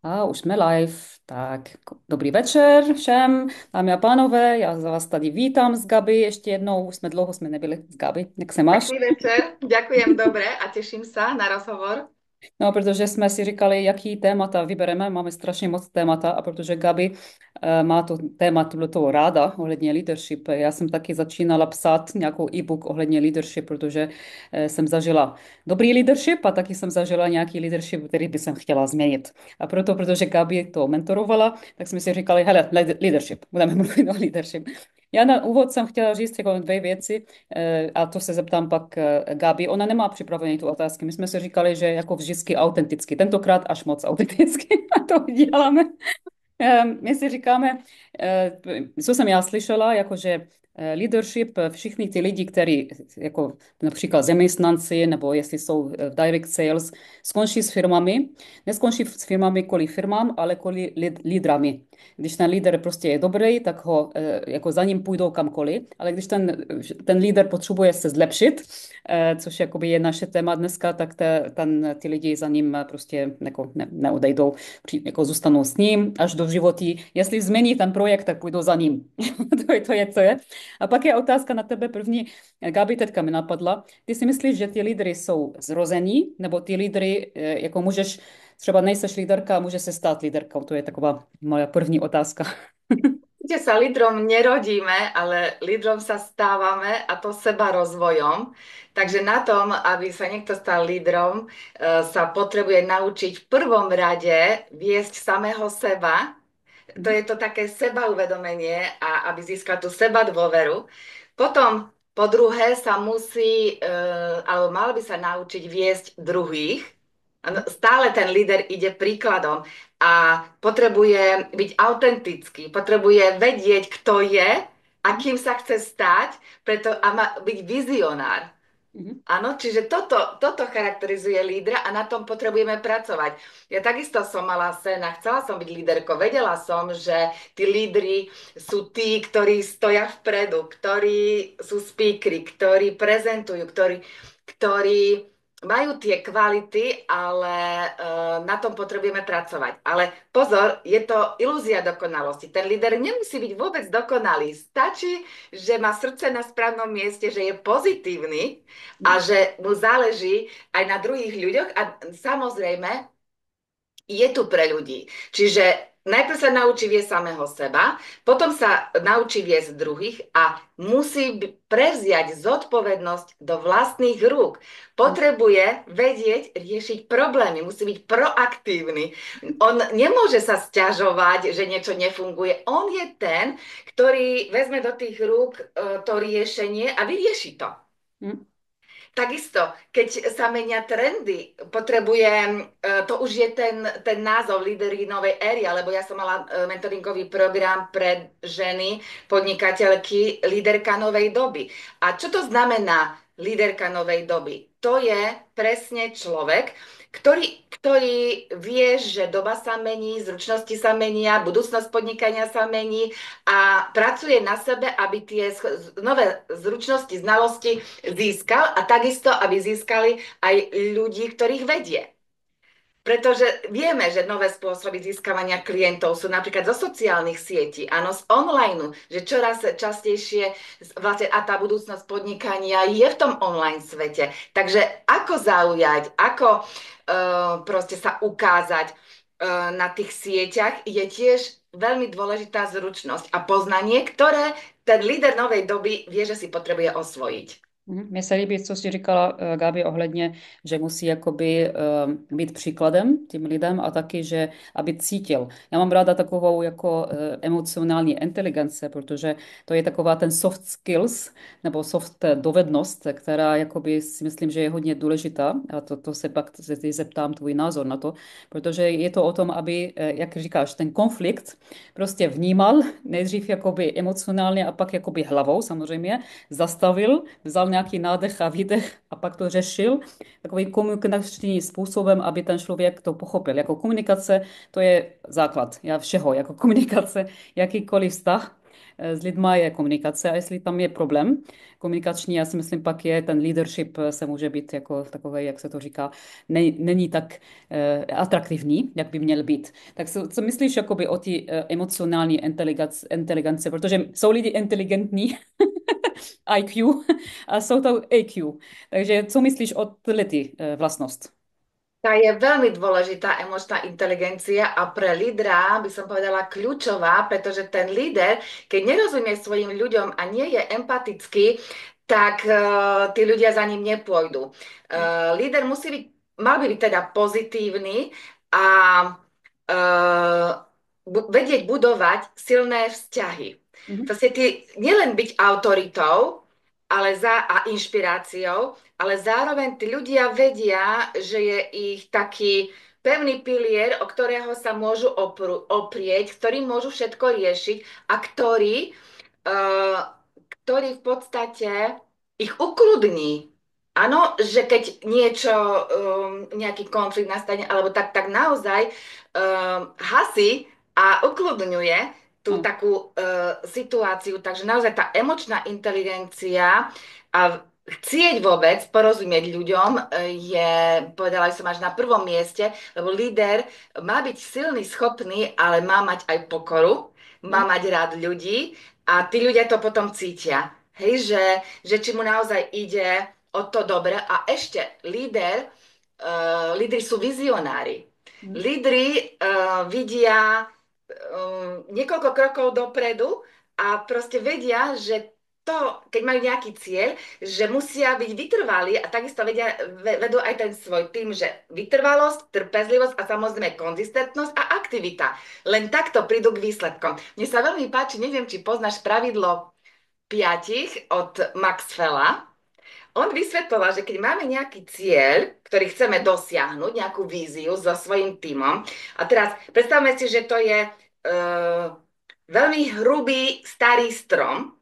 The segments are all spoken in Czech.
A už jsme live. Tak, dobrý večer všem, dámy a pánové. Já za vás tady vítám s Gabi ještě jednou. Už jsme dlouho jsme nebyli s Gabi. Jak se máš? Pekný večer, ďakujem dobre a teším sa na rozhovor. No, protože jsme si říkali, jaký témata vybereme. Máme strašně moc témata a protože Gabi má to téma toho ráda ohledně leadership. Já jsem taky začínala psát nějakou e-book ohledně leadership, protože jsem zažila dobrý leadership a taky jsem zažila nějaký leadership, který by jsem chtěla změnit. A proto, protože Gabi to mentorovala, tak jsme si říkali, hele, leadership, budeme mluvit o leadership. Já na úvod jsem chtěla říct jako dvě věci a to se zeptám pak Gabi. Ona nemá připravený tu otázky. My jsme si říkali, že jako vždycky autenticky, tentokrát až moc autenticky a to uděláme. My si říkáme, co jsem já slyšela, jakože leadership, všichni ty lidi, kteří jako například zaměstnanci nebo jestli jsou v direct sales, skončí s firmami, neskončí s firmami kvůli firmám, ale kvůli lídrami. Když ten lídr prostě je dobrý, tak ho jako za ním půjdou kamkoliv, ale když ten lídr potřebuje se zlepšit, což jakoby je naše téma dneska, tak ty lidi za ním prostě jako neodejdou, jako zůstanou s ním až do životí. Jestli změní ten projekt, tak půjdou za ním. To je, co je. A pak je otázka na tebe první. Gabi teďka mi napadla. Ty si myslíš, že ty lídry jsou zrození, nebo ty lídry, jako můžeš, třeba nejseš líderka a může se stát líderkou? To je taková moja první otázka. Určite sa lídrom nerodíme, ale lídrom sa stávame a to seba rozvojom. Takže na tom, aby sa niekto stal lídrom, sa potrebuje naučiť v prvom rade viesť samého seba. To je to také sebauvedomenie a aby získal tú seba dôveru. Potom po druhé sa musí, alebo mal by sa naučiť viesť druhých. Stále ten líder ide príkladom a potrebuje byť autentický, potrebuje vedieť, kto je a kým sa chce stať, preto a má byť vizionár. Mhm. Áno, čiže toto charakterizuje lídra a na tom potrebujeme pracovať. Ja takisto som mala sen a chcela som byť líderkou. Vedela som, že tí lídri sú tí, ktorí stoja vpredu, ktorí sú speakery, ktorí prezentujú, ktorí majú tie kvality, ale na tom potrebujeme pracovať. Ale pozor, je to ilúzia dokonalosti. Ten líder nemusí byť vôbec dokonalý. Stačí, že má srdce na správnom mieste, že je pozitívny a že mu záleží aj na druhých ľuďoch a samozrejme je tu pre ľudí. Čiže najprv sa naučí viesť samého seba, potom sa naučí viesť druhých a musí prevziať zodpovednosť do vlastných rúk. Potrebuje vedieť riešiť problémy, musí byť proaktívny. On nemôže sa sťažovať, že niečo nefunguje. On je ten, ktorý vezme do tých rúk to riešenie a vyrieši to. Mhm. Takisto, keď sa menia trendy, potrebujem, to už je ten názov lídery novej éry, alebo ja som mala mentoringový program pre ženy, podnikateľky, líderka novej doby. A čo to znamená líderka novej doby? To je presne človek, ktorý vie, že doba sa mení, zručnosti sa menia, budúcnosť podnikania sa mení a pracuje na sebe, aby tie nové zručnosti, znalosti získal a takisto, aby získali aj ľudí, ktorých vedie. Pretože vieme, že nové spôsoby získavania klientov sú napríklad zo sociálnych sietí, áno, z online, že čoraz častejšie vlastne a tá budúcnosť podnikania je v tom online svete. Takže ako zaujať, ako proste sa ukázať na tých sieťach je tiež veľmi dôležitá zručnosť a poznanie, ktoré ten líder novej doby vie, že si potrebuje osvojiť. Mně se líbí, co jsi říkala, Gabi, ohledně, že musí jakoby být příkladem tím lidem a taky, že aby cítil. Já mám ráda takovou jako emocionální inteligence, protože to je taková ten soft skills nebo soft dovednost, která jakoby si myslím, že je hodně důležitá a to se pak se ty zeptám tvůj názor na to, protože je to o tom, aby, jak říkáš, ten konflikt prostě vnímal nejdřív jakoby emocionálně a pak jakoby hlavou samozřejmě, zastavil, vzal nějaký nádech a výdech a pak to řešil takovým komunikačním způsobem, aby ten člověk to pochopil. Jako komunikace, to je základ já všeho, jako komunikace, jakýkoliv vztah. s lidma je komunikace a jestli tam je problém komunikační, já si myslím, pak je ten leadership se může být jako takový, jak se to říká, není tak atraktivní, jak by měl být. Tak co myslíš jakoby o té emocionální inteligenci, protože jsou lidi inteligentní, IQ, a jsou to AQ. Takže co myslíš o této vlastnost? Tá je veľmi dôležitá emočná inteligencia a pre lídra by som povedala kľúčová, pretože ten líder, keď nerozumie svojim ľuďom a nie je empatický, tak tí ľudia za ním nepôjdu. Líder musí byť, mal by byť teda pozitívny a vedieť budovať silné vzťahy. Mhm. Proste nielen byť autoritou a inšpiráciou, ale zároveň tí ľudia vedia, že je ich taký pevný pilier, o ktorého sa môžu oprieť, ktorý môžu všetko riešiť a uh, ktorý v podstate ich ukludní. Áno, že keď nejaký konflikt nastane, alebo tak naozaj hasí a ukludňuje tú No. takú situáciu. Takže naozaj tá emočná inteligencia a chcieť vôbec porozumieť ľuďom je, povedala som, až na prvom mieste, lebo líder má byť silný, schopný, ale má mať aj pokoru, má Mhm. mať rád ľudí a tí ľudia to potom cítia. Hej, že či mu naozaj ide o to dobre. A ešte lídri sú vizionári. Mhm. Lídri vidia niekoľko krokov dopredu a proste vedia, že keď majú nejaký cieľ, že musia byť vytrvalí a takisto vedú aj ten svoj tým, že vytrvalosť, trpezlivosť a samozrejme konzistentnosť a aktivita. Len takto prídu k výsledkom. Mne sa veľmi páči, neviem, či poznáš pravidlo piatich od Maxwella. On vysvetloval, že keď máme nejaký cieľ, ktorý chceme dosiahnuť, nejakú víziu so svojím tímom, a teraz predstavme si, že to je veľmi hrubý starý strom,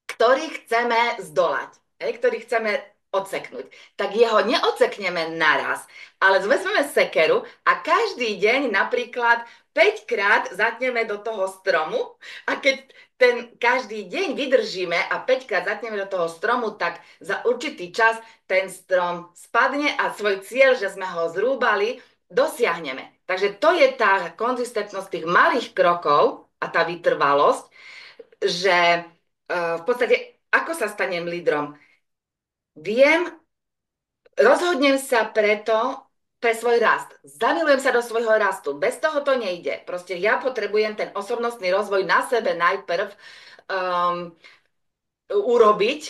ktorý chceme zdolať, ktorý chceme odseknúť, tak jeho neodsekneme naraz, ale vezmeme sekeru a každý deň napríklad 5 krát zatneme do toho stromu a keď ten každý deň vydržíme a 5 krát zatneme do toho stromu, tak za určitý čas ten strom spadne a svoj cieľ, že sme ho zrúbali, dosiahneme. Takže to je tá konzistentnosť tých malých krokov a tá vytrvalosť, že v podstate, ako sa stanem lídrom? Viem, rozhodnem sa pre svoj rast. Zamilujem sa do svojho rastu. Bez toho to nejde. Proste ja potrebujem ten osobnostný rozvoj na sebe najprv um, urobiť,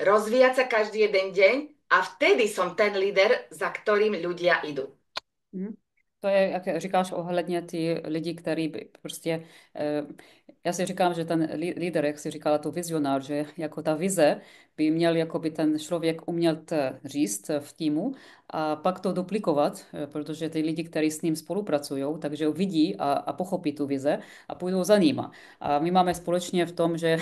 rozvíjať sa každý jeden deň a vtedy som ten líder, za ktorým ľudia idú. Mhm. To je, jak říkáš ohledně ty lidi, který prostě, já si říkám, že ten líder, jak si říkala, to vizionář, že jako ta vize by měl jako by ten člověk umět říct v týmu a pak to duplikovat, protože ty lidi, kteří s ním spolupracují, takže ho vidí a pochopí tu vize a půjdou za nima. A my máme společně v tom, že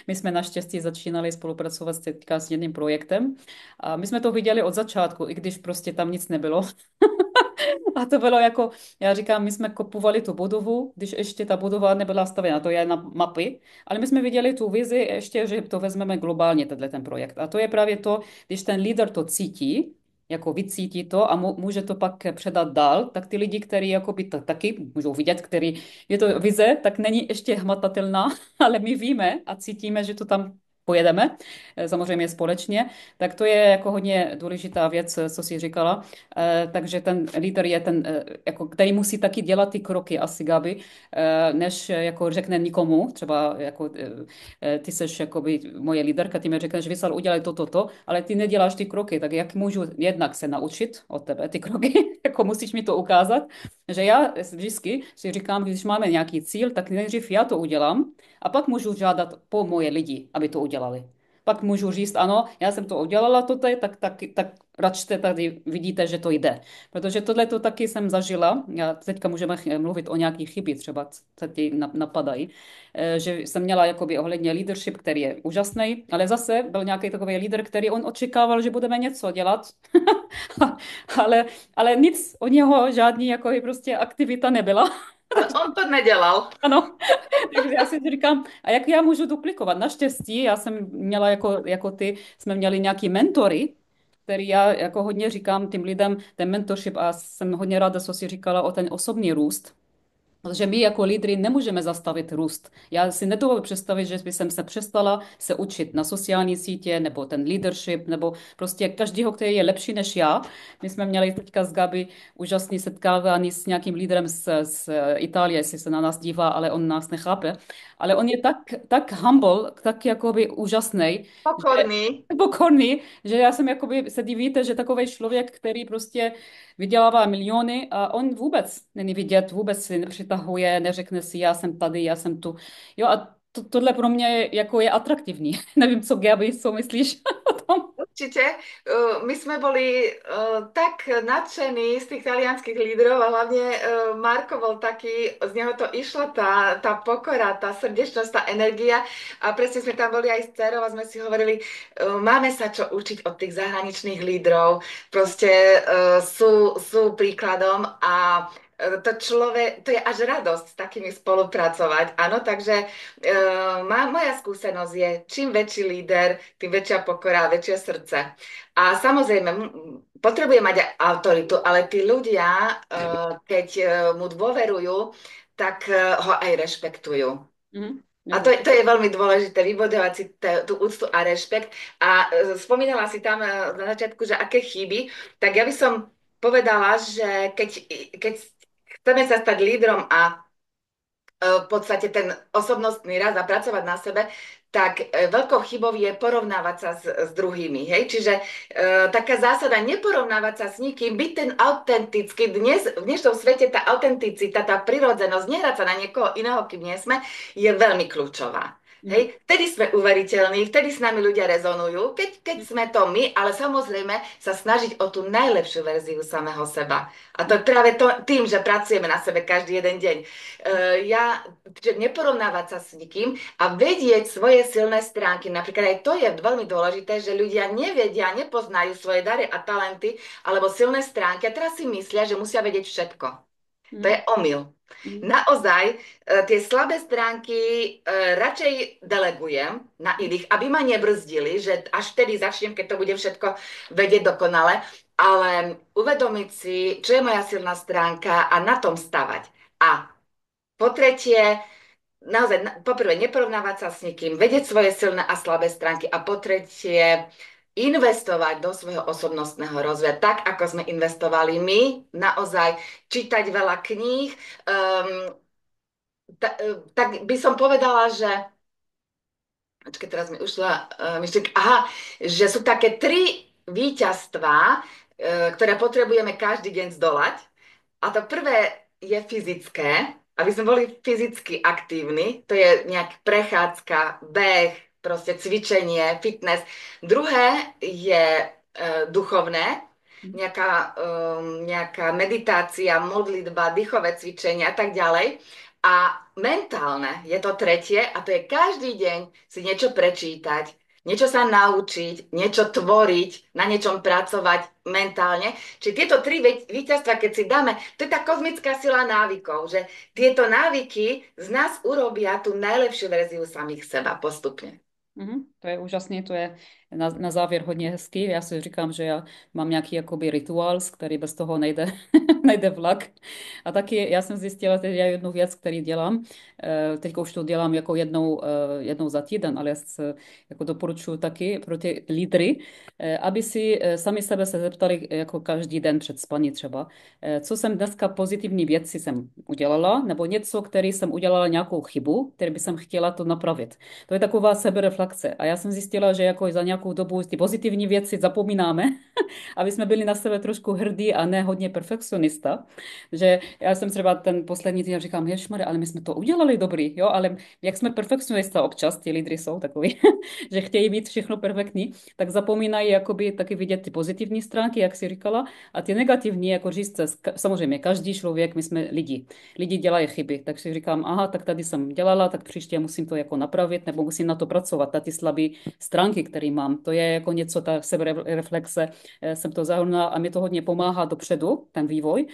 my jsme naštěstí začínali spolupracovat teďka s jedním projektem a my jsme to viděli od začátku, i když prostě tam nic nebylo. A to bylo jako, já říkám, my jsme kopovali tu budovu, když ještě ta budova nebyla stavěna, to je na mapy, ale my jsme viděli tu vizi ještě, že to vezmeme globálně, tenhle ten projekt. A to je právě to, když ten lídr to cítí, jako vycítí to a může to pak předat dál, tak ty lidi, kteří jako by to taky můžou vidět, který je to vize, tak není ještě hmatatelná, ale my víme a cítíme, že to tam pojedeme, samozřejmě společně, tak to je jako hodně důležitá věc, co jsi říkala. Takže ten lídr je ten, jako, který musí taky dělat ty kroky asi, Gabi, než jako řekne nikomu, třeba jako ty seš jakoby moje líderka, ty mi řekneš, Vysal, udělej to, ale ty neděláš ty kroky, tak jak můžu jednak se naučit od tebe ty kroky, jako musíš mi to ukázat, že já vždycky si říkám, když máme nějaký cíl, tak nejdřív já to udělám a pak můžu žádat po moje lidi, aby to udělali. Pak můžu říct, ano, já jsem to udělala, tak račte tady, vidíte, že to jde. Protože tohle to taky jsem zažila. Já teďka můžeme mluvit o nějakých chybě, třeba co ti napadají, že jsem měla jakoby ohledně leadership, který je úžasný, ale zase byl nějaký takový lídr, který on očekával, že budeme něco dělat, ale nic od něho žádný jako prostě aktivita nebyla. On to nedělal. Ano, takže já si říkám, a jak já můžu duplikovat? Naštěstí, já jsem měla jako ty, jsme měli nějaký mentory, který já jako hodně říkám tím lidem, ten mentorship a jsem hodně ráda, co si říkala o ten osobní růst. Protože my jako lídry nemůžeme zastavit růst. Já si nedovedu představit, že by jsem se přestala se učit na sociální sítě, nebo ten leadership, nebo prostě každýho, který je lepší než já. My jsme měli teďka s Gabi úžasný setkávání s nějakým lídrem z Itálie, jestli se na nás dívá, ale on nás nechápe. Ale on je tak humble, tak jakoby úžasný, že Pokorný. pokorný, že já jsem jakoby, se divíte, že takový člověk, který prostě vydělává miliony a on vůbec není vidět, vůbec si nepřitahuje, neřekne si, já jsem tady, já jsem tu. Jo, a tohle pro mě jako je atraktivní. Nevím, co Gabi, co myslíš o tom? Určite. My sme boli tak nadšení z tých talianských lídrov a hlavne Marko bol taký, z neho to išla tá pokora, tá srdečnosť, tá energia a presne sme tam boli aj s dcerou a sme si hovorili, máme sa čo učiť od tých zahraničných lídrov, proste sú príkladom a to je až radosť s takými spolupracovať. Áno, takže moja skúsenosť je, čím väčší líder, tým väčšia pokora, väčšie srdce. A samozrejme, potrebuje mať aj autoritu, ale tí ľudia, keď mu dôverujú, tak ho aj rešpektujú. Mhm. A to je veľmi dôležité, vybudovať si tú úctu a rešpekt. A spomínala si tam na začiatku, že aké chyby, tak ja by som povedala, že keď chceme sa stať lídrom a v podstate ten osobnostný rast a pracovať na sebe, tak veľkou chybou je porovnávať sa s druhými. Hej? Čiže taká zásada neporovnávať sa s nikým, byť ten autentický. V dnešnom svete tá autenticita, tá prirodzenosť, nehrať sa na niekoho iného, kým nie sme, je veľmi kľúčová. Mhm. Hej, vtedy sme uveriteľní, vtedy s nami ľudia rezonujú, keď sme to my, ale samozrejme sa snažiť o tú najlepšiu verziu samého seba. A to je práve tým, že pracujeme na sebe každý jeden deň. Čiže neporovnávať sa s nikým a vedieť svoje silné stránky. Napríklad aj to je veľmi dôležité, že ľudia nevedia, nepoznajú svoje dary a talenty alebo silné stránky a teraz si myslia, že musia vedieť všetko. To Mhm. je omyl. Mhm. Naozaj tie slabé stránky radšej delegujem na iných, aby ma nebrzdili, že až vtedy začnem, keď to bude všetko vedieť dokonale, ale uvedomiť si, čo je moja silná stránka a na tom stavať. A po tretie, naozaj, poprvé, neporovnávať sa s nikým, vedieť svoje silné a slabé stránky a po tretie, investovať do svojho osobnostného rozvoja, tak ako sme investovali my, naozaj čítať veľa kníh. Tak by som povedala, že počkej, teraz mi ušla myšlienka, aha, že sú také tri víťazstvá, ktoré potrebujeme každý deň zdolať. A to prvé je fyzické, aby sme boli fyzicky aktívni, to je nejaká prechádzka, beh, proste cvičenie, fitness. Druhé je duchovné, nejaká meditácia, modlitba, dýchové cvičenia a tak ďalej. A mentálne je to tretie a to je každý deň si niečo prečítať, niečo sa naučiť, niečo tvoriť, na niečom pracovať mentálne. Čiže tieto tri víťazstva, keď si dáme, to je tá kozmická sila návykov, že tieto návyky z nás urobia tú najlepšiu verziu samých seba postupne. Mhm, to je úžasný, to je na závěr hodně hezký. Já si říkám, že já mám nějaký jakoby rituál, z který bez toho nejde, nejde vlak. A taky já jsem zjistila teď jednu věc, který dělám. Teď už to dělám jako jednou za týden, ale jako doporučuji taky pro ty lídry, aby si sami sebe se zeptali jako každý den před spaní třeba, co jsem dneska pozitivní věci jsem udělala, nebo něco, který jsem udělala nějakou chybu, který by jsem chtěla to napravit. To je taková sebereflexe. A já jsem zjistila, že jako za nějakou dobu ty pozitivní věci zapomínáme, aby jsme byli na sebe trošku hrdí a ne hodně perfekcionista. Že já jsem třeba ten poslední týden říkám, ježmare, ale my jsme to udělali dobrý, jo, ale jak jsme perfekcionista občas, ti lídry jsou takový, že chtějí být všechno perfektní, tak zapomínají jakoby taky vidět ty pozitivní stránky, jak si říkala, a ty negativní, jako říct, samozřejmě každý člověk, my jsme lidi. Lidi dělají chyby, tak si říkám, aha, tak tady jsem dělala, tak příště musím to jako napravit, nebo musím na to pracovat, na ty slabé stránky, které mám. říkám, to je jako něco, ta sebereflexe, jsem to zahrnula a mi to hodně pomáhá dopředu, ten vývoj.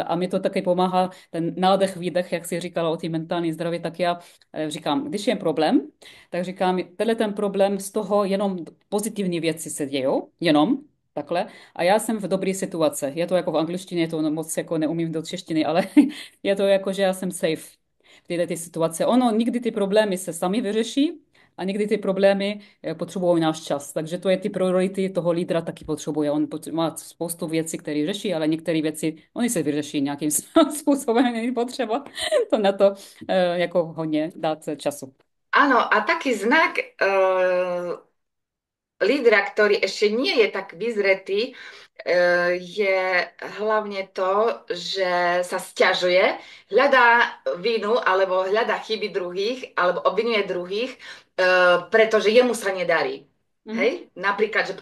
A mi to taky pomáhá, ten nádech, výdech, jak jsi říkala o té mentální zdraví, tak já říkám, když je problém, tak říkám, tenhle ten problém z toho jenom pozitivní věci se dějou, jenom takhle. A já jsem v dobré situaci. Je to jako v angličtině, to moc jako neumím do češtiny, ale je to jako, že já jsem safe v této situaci. Ono, nikdy ty problémy se sami vyřeší a někdy ty problémy potřebují náš čas. Takže to je ty priority toho lídra taky potřebuje. On má spoustu věcí, které řeší, ale některé věci, oni se vyřeší nějakým způsobem, není potřeba to na to jako hodně dát času. Áno, a taký znak lídra, ktorý ešte nie je tak vyzretý, je hlavne to, že sa sťažuje, hľadá vinu alebo hľadá chyby druhých alebo obvinuje druhých, pretože jemu sa nedarí. Mhm. Hej? Napríklad, že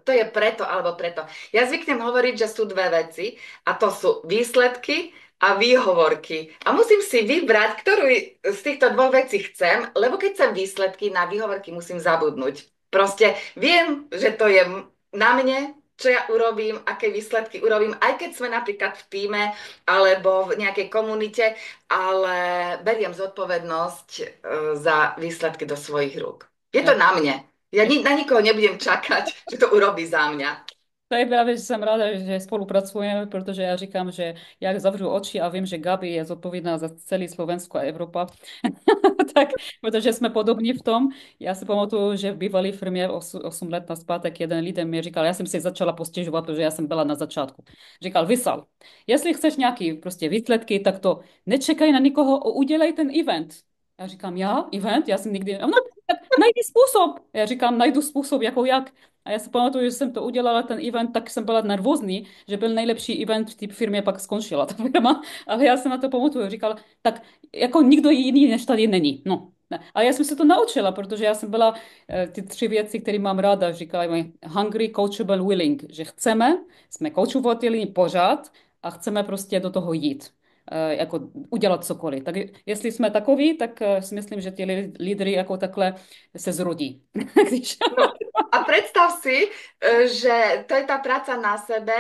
to je preto alebo preto. Ja zvyknem hovoriť, že sú dve veci a to sú výsledky a výhovorky. A musím si vybrať, ktorú z týchto dvoch vecí chcem, lebo keď chcem výsledky, na výhovorky musím zabudnúť. Proste viem, že to je na mne, čo ja urobím, aké výsledky urobím, aj keď sme napríklad v tíme alebo v nejakej komunite, ale beriem zodpovednosť za výsledky do svojich rúk. Je to na mne. Ja na nikoho nebudem čakať, že to urobí za mňa. To je právě, že jsem ráda, že spolupracujeme, protože já říkám, že jak zavřu oči a vím, že Gabi je zodpovědná za celý Slovensko a Evropa, tak, protože jsme podobní v tom. Já si pamatuju, že v bývalé firmě 8 let naspátek jeden lidem mi říkal, já jsem si začala postěžovat, protože já jsem byla na začátku. Říkal, Vysal, jestli chceš nějaký prostě výsledky, tak to nečekaj na nikoho, udělej ten event. Já říkám, já? Event? Já jsem nikdy... No, tak najdi způsob. Já říkám, najdu způsob, jako jak. A já si pamatuju, že jsem to udělala, ten event, tak jsem byla nervózní, že byl nejlepší event v té firmě, pak skončila ta firma, ale já jsem na to pamatuju, říkala, tak jako nikdo jiný než tady není. No. Ne. A já jsem se to naučila, protože já jsem byla ty tři věci, které mám ráda, říkala mi hungry, coachable, willing, že chceme, jsme coachovatelní pořád a chceme prostě do toho jít. Jako udělat cokoliv. Tak jestli jsme takoví, tak si myslím, že ty lídry jako takhle se zrodí. Když... No, a predstav si, že to je tá práca na sebe,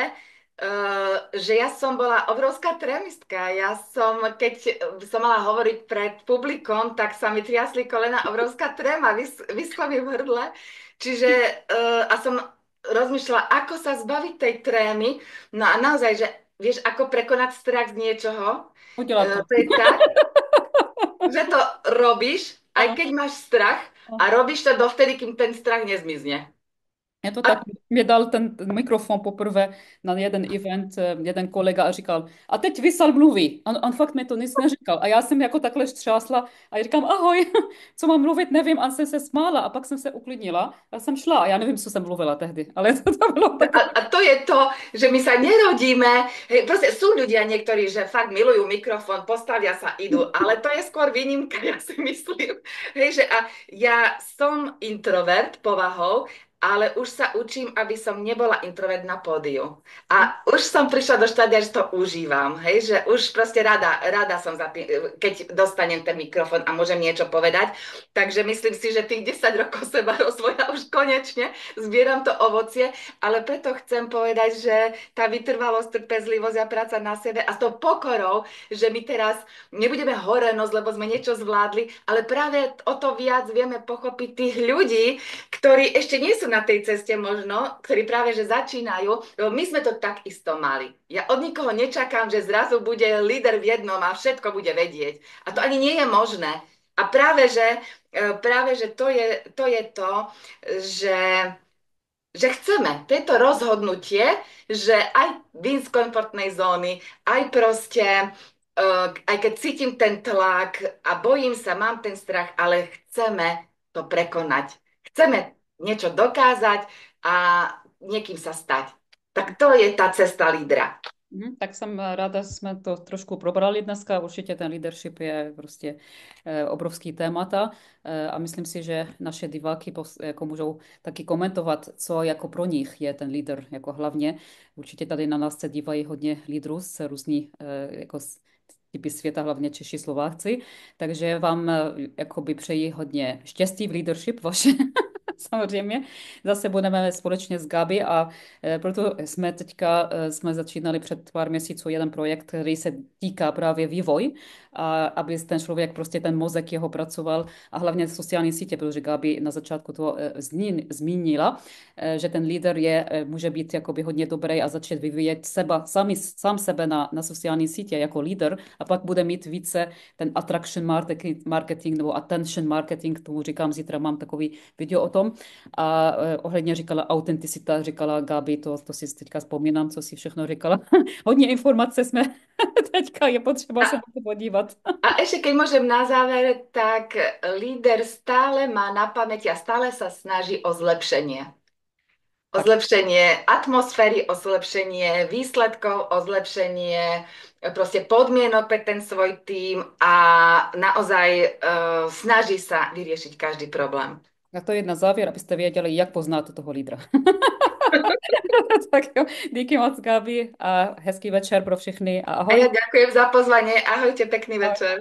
že ja som bola obrovská trémistka. Ja som, keď som mala hovoriť pred publikom, tak sa mi triasli kolena, obrovská tréma, vyschla mi v hrdle. Čiže, a som rozmýšľala, ako sa zbaviť tej trémy. No a naozaj, že vieš, ako prekonať strach z niečoho. Udělat to. To je tak, že to robíš, aj Ano. keď máš strach a robíš to dovtedy, kým ten strach nezmizne. Je to tak, A, mě dal ten mikrofon poprvé na jeden event, jeden kolega a říkal, a teď Vysal mluví. On fakt mi to nic neříkal. A já jsem jako takhle třásla a říkám, ahoj, co mám mluvit, nevím. A jsem se smála a pak jsem se uklidnila a jsem šla. A já nevím, co jsem mluvila tehdy, ale to bylo a, takové. a to je to, že my sa nerodíme, hej, proste sú ľudia niektorí, že fakt milujú mikrofón, postavia sa, idú, ale to je skôr výnimka, ja si myslím. Hej, že a ja som introvert povahou, ale už sa učím, aby som nebola introvert na pódiu. A už som prišla do štádia, že to užívam, hej, že už proste rada som za tým, keď dostanem ten mikrofón a môžem niečo povedať. Takže myslím si, že tých 10 rokov seba rozvoja už konečne zbieram to ovocie, ale preto chcem povedať, že tá vytrvalosť, trpezlivosť a práca na sebe a s tou pokorou, že my teraz nebudeme horenosť, lebo sme niečo zvládli, ale práve o to viac vieme pochopiť tých ľudí, ktorí ešte nie sú na tej ceste možno, ktorí práve že začínajú, lebo my sme to takisto mali. Ja od nikoho nečakám, že zrazu bude líder v jednom a všetko bude vedieť. A to ani nie je možné. A práve že to je to, že chceme. To je to rozhodnutie, že aj výjsť z komfortnej zóny, aj proste, aj keď cítim ten tlak a bojím sa, mám ten strach, ale chceme to prekonať. Chceme niečo dokázať a niekým sa stať. Tak to je tá cesta lídra. Tak jsem ráda, že jsme to trošku probrali dneska. Určitě ten leadership je prostě obrovský témata a myslím si, že naše diváky jako můžou taky komentovat, co jako pro nich je ten líder jako hlavně. Určitě tady na nás se dívají hodně lídrů z různých jako typy světa, hlavně Češi, Slováci. Takže vám jakoby přeji hodně štěstí v leadership vaše samozřejmě. Zase budeme společně s Gabi a proto jsme teďka jsme začínali před pár měsíců jeden projekt, který se týká právě vývoj, a aby ten člověk, prostě ten mozek jeho pracoval a hlavně sociální sítě, protože Gabi na začátku to zmínila, že ten líder může být jakoby hodně dobrý a začít vyvíjet sám sebe na sociální sítě jako líder a pak bude mít více ten attraction marketing nebo attention marketing, tomu říkám, zítra mám takový video o tom. A ohledně říkala autenticita, říkala Gabi, to si teďka vzpomínám, co si všechno říkala. Hodně informace jsme teďka, je potřeba se na to podívat. A ešte keď môžem na záver, tak líder stále má na pamäti a stále sa snaží o zlepšenie. O Tak, zlepšenie atmosféry, o zlepšenie výsledkov, o zlepšenie proste podmienok pre ten svoj tím a naozaj snaží sa vyriešiť každý problém. a to je na závěr, abyste věděli, jak poznáte toho lídra. Tak jo, díky moc, Gabi, a hezký večer pro všechny a A ja ahoj. ďakujem za pozvanie. Ahojte, pekný Ahoj. večer.